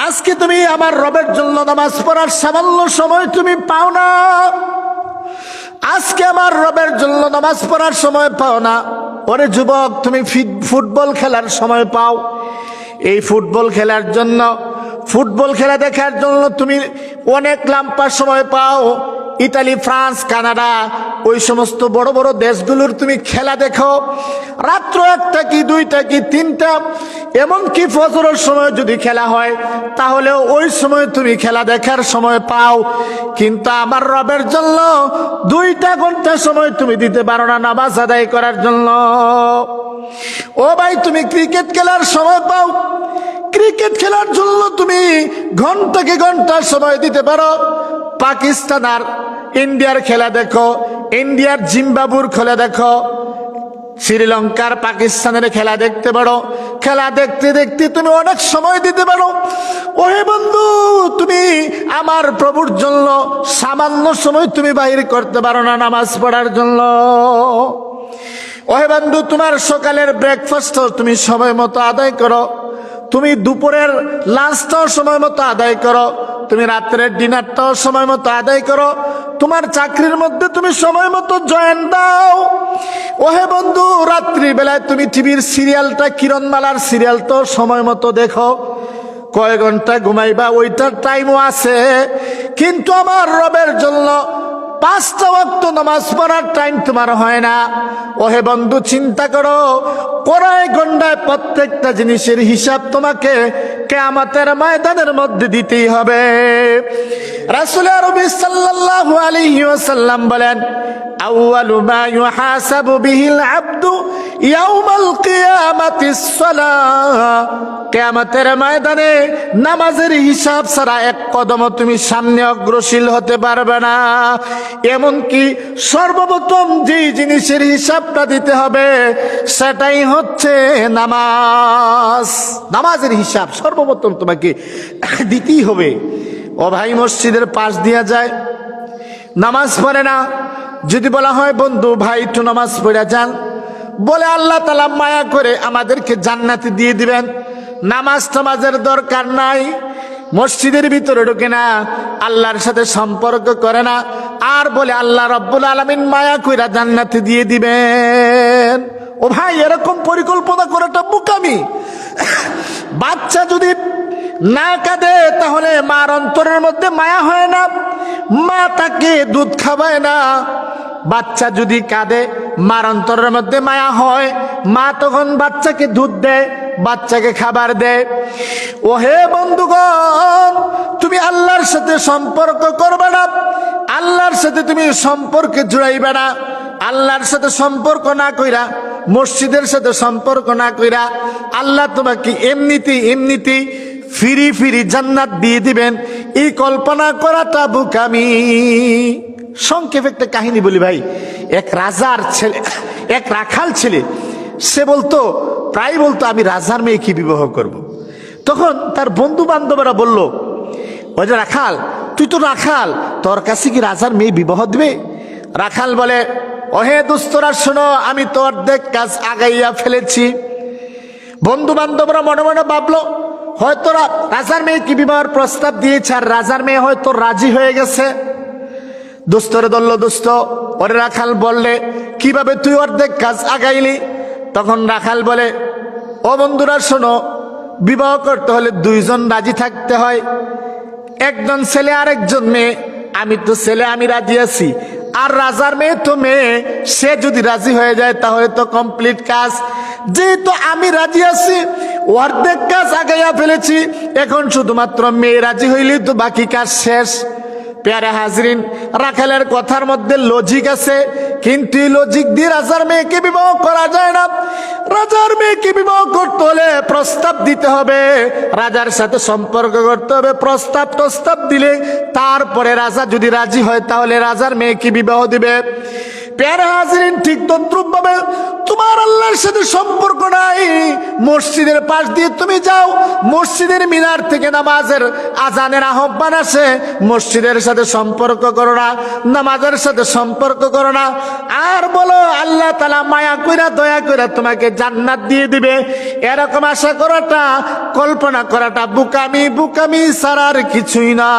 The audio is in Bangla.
আজকে তুমি আমার রবের জন্য নামাজ পড়ার সামান্য সময় তুমি পাও না। আজকে আমার রবের জন্য নামাজ পড়ার সময় পাও না। ওরে যুবক, তুমি ফুটবল খেলার সময় পাও। এই ফুটবল খেলার জন্য, ফুটবল খেলা দেখার জন্য তুমি অনেক লম্বা সময় পাও। ইতালি, ফ্রান্স, কানাডা, ওই সমস্ত বড় বড় দেশগুলোর তুমি খেলা দেখো। রাত্র 1টা কি 2টা কি 3টা, এমনকি ফজরের সময় যদি খেলা হয় তাহলে ওই সময় তুমি খেলা দেখার সময় পাও। কিন্তু আমার রবের জন্য 2টা ঘন্টা সময় তুমি দিতে পারো না নামাজ আদায় করার জন্য। ও ভাই, তুমি ক্রিকেট খেলার সময় পাও, ক্রিকেট খেলার জন্য তুমি ঘন্টাকে ঘন্টা সময় দিতে পারো। পাকিস্তান আর ইন্ডিয়ার খেলা দেখো, ইন্ডিয়ার জিম্বাবুর খেলা দেখো, শ্রীলঙ্কার পাকিস্তানের খেলা দেখতে পারো। খেলা দেখতে দেখতে তুমি অনেক সময় দিতে পারো। ওহে বন্ধু, তুমি আমার প্রভুর জন্য সামান্য সময় তুমি বাহির করতে পারো না নামাজ পড়ার জন্য। ওহে বন্ধু, তোমার সকালের ব্রেকফাস্ট তুমি সময় মতো আদায় করো, তুমি দুপুরের লাঞ্চটাও সময় মতো আদায় করো, তুমি রাত্রের ডিনারটাও সময় মতো আদায় করো, তোমার চাকরির মধ্যে তুমি সময় মতো জয়েন দাও। ওহে বন্ধু, রাত্রি বেলায় তুমি টিভির সিরিয়ালটা, কিরণমালার সিরিয়ালটাও সময় মতো দেখো। কয় ঘন্টা ঘুমাইবা ওইটার টাইমও আছে, কিন্তু আমার রবের জন্য 5টা ওয়াক্ত নামাজ পড়ার টাইম তোমার হয় না। ওহে বন্ধু, চিন্তা করো, কড়াই গন্ডায় প্রত্যেকটা জিনিসের হিসাব তোমাকে কিয়ামতের ময়দানের মধ্যে দিতেই হবে। রাসূল আরবি সাল্লাল্লাহু আলাইহি ওয়াসাল্লাম বলেন, আউয়ালু মা ইউহাসাবু বিহিল আবদু ইয়াউমাল কিয়ামাতিস সালাহ। কিয়ামতের ময়দানে নামাজের হিসাব ছাড়া এক কদম তুমি সামনে অগ্রসর হতে পারবে না। এমনকি সর্বপ্রথম যে জিনিসের হিসাবটা দিতে হবে সেটাই হচ্ছে নামাজ। নামাজের হিসাব সর্বপ্রথম তোমাকে দিতেই হবে। ও ভাই, মসজিদের পাশ দিয়া যায়, নামাজ পড়ে না। যদি বলা হয় বন্ধু ভাই একটু নামাজ পড়ে যান, বলে আল্লাহ তাআলা মায়া করে আমাদেরকে জান্নাতে দিয়ে দিবেন। নামাজ টামাজের দরকার নাই, মসজিদের ভিতরে ঢোকে না, আল্লাহর সাথে সম্পর্ক করে না, আর বলে আল্লাহ রাব্বুল আলামিন মায়া কইরা জান্নাতে দিয়ে দিবেন। ও ভাই, এরকম পরিকল্পনা করাটা বোকামি। বাচ্চা যদি না কাঁদে তাহলে মার অন্তরের মধ্যে মায়া হয় না, মা তাকে দুধ খাওয়ায় না। বাচ্চা যদি কাঁদে মার অন্তরের মধ্যে মায়া হয়, মা তখন বাচ্চাকে দুধ দেয়, বাচ্চাকে খাবার দেয়। ও হে বন্ধুগণ, তুমি আল্লাহর সাথে সম্পর্ক করবে না, আল্লাহর সাথে তুমি সম্পর্কে জুড়াইবে না। আল্লাহর সাথে সম্পর্ক না কইরা, মসজিদের সাথে সম্পর্ক না কইরা আল্লাহ তোমাকে এমনিতেই ফিরি জান্নাত দিয়ে দিবেন, এই কল্পনা করাটা বোকামি। সংক্ষেপে একটা কাহিনী বলি ভাই। এক রাজার ছেলে, এক রাখাল ছেলে, সে প্রায় বলতো আমি রাজার মেয়েকে বিবাহ করব। তখন তার বন্ধু বান্ধবরা বলল, ওই যে রাখাল, তুই তো রাখাল, তোর কাছে কি রাজার মেয়ে বিবাহ দিবে? রাখাল বলে, ওহে দুস্তরা শোনো, আমি তো অর্ধেক কাজ আগাইয়া ফেলেছি। বন্ধু বান্ধবরা মনে মনে ভাবলো, হয়তো রাজার মেয়েকে বিবাহের প্রস্তাব দিয়েছে আর রাজার মেয়ে হয়তো রাজি হয়ে গেছে। দুস্তরে ধরল, দুস্ত ওরে রাখাল বললে, কিভাবে তুই অর্ধেক কাজ আগাইলি? তখন রাখাল বলে, ও বন্ধুরা শোনো, বিবাহ করতে হলে 2 জন রাজি থাকতে হয়, একজন ছেলে আর একজন মেয়ে। আমি তো ছেলে, আমি রাজি আছি, আর রাজার মেয়ে তো মেয়ে, সে যদি রাজি হয়ে যায় তাহলে তো কমপ্লিট কাজ। যেহেতু আমি রাজি আছি, অর্ধেক কাজ আগাইয়া ফেলেছি, এখন শুধুমাত্র মেয়ে রাজি হইলেই তো বাকি কাজ শেষ। প্যারা হাজরিন, রাখালের কথার মধ্যে লজিক আছে, কিন্তু এই লজিক দিয়ে রাজার মেয়েকে বিবাহ করা যায় না। রাজার মেয়েকে বিবাহ করতে হলে প্রস্তাব দিতে হবে, রাজার সাথে সম্পর্ক করতে হবে, প্রস্তাব দিলে তারপরে রাজা যদি রাজি হয় তাহলে রাজার মেয়েকে বিবাহ দিবে। প্যারা হাজিরিন, ঠিক তদ্রুপ ভাবে তোমার আল্লাহর সাথে সম্পর্ক নাই। মসজিদের পাশ দিয়ে তুমি যাও, মসজিদের মিনার থেকে নামাজের আজানের আহ্বান আসে, মসজিদের সাথে সম্পর্ক করো না, নামাজের সাথে সম্পর্ক করো না, আর বলো আল্লাহ তাআলা মায়া কইরা দয়া কইরা তোমাকে জান্নাত দিয়ে দিবে। এরকম আশা করাটা, কল্পনা করাটা বুকামি ছাড়ার কিছুই না।